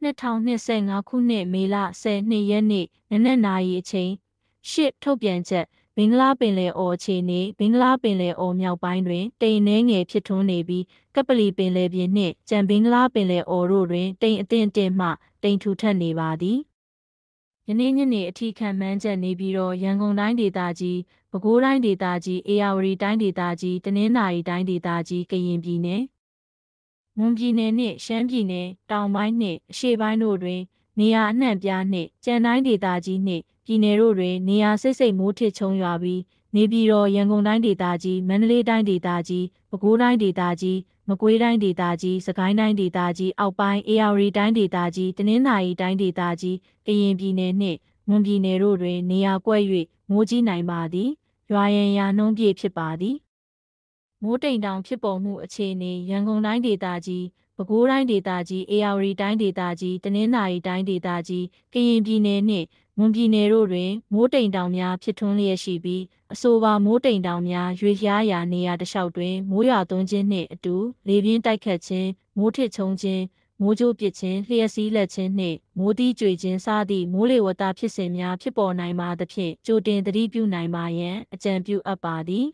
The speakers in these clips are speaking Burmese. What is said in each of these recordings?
2025 ခုနှစ်မေလ12 ရက်နေ့နနက်နာရီအချိန်8ထုတ်ပြန်ချက်ဘင်္ဂလားပင်လယ်အော်အခြေအနေဘင်္ဂလားပင်လယ်အော်မြောက်ပိုင်းတွင်တိမ်နှဲငယ်ဖြစ်ထွန်းနေပြီးကပလီပင်လယ်ပြင်နှင့်ကြံဘင်္ဂလားပင်လယ်အော်တို့တွင်တိမ်အသင့်အင့်မှတိမ်ထူထပ်နေပါသည်ယနေ့ညနေအထိခံမှန်းချက်နေပြီးတော့ရန်ကုန်တိုင်းဒေသကြီးပဲခူးတိုင်းဒေသကြီးအေရဝတီတိုင်းဒေသကြီးတနင်္သာရီတိုင်းဒေသကြီးကရင်ပြည်နယ်မွန်ပြည်နယ်နှင့်ရှမ်းပြည်နယ်တောင်ပိုင်းနှင့်အရှေ့ပိုင်းတို့တွင်နေရာအနှံ့ပြားနှင့်ကြံတိုင်းဒေသကြီးနှင့်ပြည်နယ်တို့တွင်နေရာစိတ်စိတ်မိုးထစ်ချုံရွာပြီးနေပြည်တော်ရန်ကုန်တိုင်းဒေသကြီးမန္တလေးတိုင်းဒေသကြီးပဲခူးတိုင်းဒေသကြီးမကွေးတိုင်းဒေသကြီးစကိုင်းတိုင်းဒေသကြီးအောက်ပိုင်းအေရဝတီတိုင်းဒေသကြီးတနင်္သာရီတိုင်းဒေသကြီးကရင်ပြည်နယ်နှင့်မွန်ပြည်နယ်တို့တွင်နေရာကွက်၍မိုးကြီးနိုင်ပါသည်ရွာရန်ရာနှုန်းပြည့်ဖြစ်ပါသည်မိုးတိမ်တောင်ဖြစ်ပေါ်မှုအခြေအနေရန်ကုန်တိုင်းဒေသကြီးပဲခူးတိုင်းဒေသကြီးအေရဝတီတိုင်းဒေသကြီးတနင်္သာရီတိုင်းဒေသကြီးကရင်ပြည်နယ်နှင့်မွန်ပြည်နယ်တို့တွင်မိုးတိမ်တောင်များဖြစ်ထွန်းလျက်ရှိပြီးအဆိုပါမိုးတိမ်တောင်များရွေ့လျားရာနေရာတစ်လျှောက်တွင်မိုးရွာသွန်းခြင်းနှင့်အတူလေပြင်းတိုက်ခတ်ခြင်းမိုးထစ်ချုံခြင်းမိုးကြိုးပစ်ခြင်းလျှက်စီးလက်ခြင်းနှင့်မိုးသီးကြွေခြင်းစသည့်မိုးလေဝသဖြစ်စဉ်များဖြစ်ပေါ်နိုင်ပါသဖြင့်ကြိုတင်သတိပြုနိုင်ပါရန်အကြံပြုအပ်ပါသည်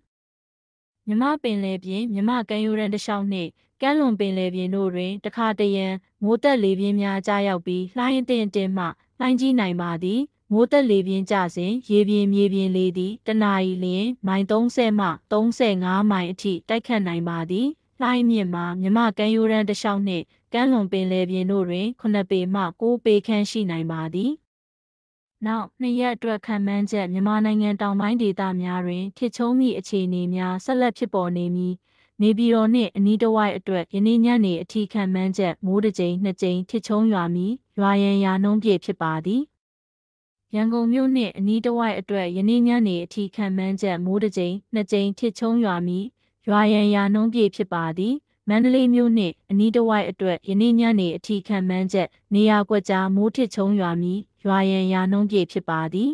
မြမပင်လယ်ပြင်မြမကမ်းရိုးတန်းတစ်လျှောက်နှင့်ကမ်းလွန်ပင်လယ်ပြင်တို့တွင်တခါတရံမိုးသက်လေပြင်းများကြားရောက်ပြီးလှိုင်းအသင့်အင့်မှလှိုင်းကြီးနိုင်ပါသည်မိုးသက်လေပြင်းကျစဉ်ရေပြင်မြေပြင်လေသည်တနအီလျင်မိုင်30မှ35မိုင်အထိတိုက်ခတ်နိုင်ပါသည်လှိုင်းမြင့်မှာမြမကမ်းရိုးတန်းတစ်လျှောက်နှင့်ကမ်းလွန်ပင်လယ်ပြင်တို့တွင်9ပေမှ9ပေခန့်ရှိနိုင်ပါသည်နောက်2ရက်အတွက်ခံမှန်းချက်မြန်မာနိုင်ငံတောင်ပိုင်းဒေသများတွင်ထစ်ချုံးသည့်အခြေအနေများဆက်လက်ဖြစ်ပေါ်နေမည်နေပြည်တော်နှင့်အနီးတစ်ဝိုက်အတွက်ယနေ့ညနေအထိခံမှန်းချက်မိုးတစ်ကြိမ်2ကြိမ်ထစ်ချုံးရွာမည်ရွာရန်ရာနှုန်းပြည့်ဖြစ်ပါသည်ရန်ကုန်မြို့နှင့်အနီးတစ်ဝိုက်အတွက်ယနေ့ညနေအထိခံမှန်းချက်မိုးတစ်ကြိမ်2ကြိမ်ထစ်ချုံးရွာမည်ရွာရန်ရာနှုန်းပြည့်ဖြစ်ပါသည်မန္တလေးမြို့နှင့်အနီးတစ်ဝိုက်အတွက်ယနေ့ညနေအထိခံမှန်းချက်နေရာကွက်ကြားမိုးထစ်ချုံးရွာမည်ရွာရန်ရာနှုန်းပြည့်ဖြစ်ပါသည်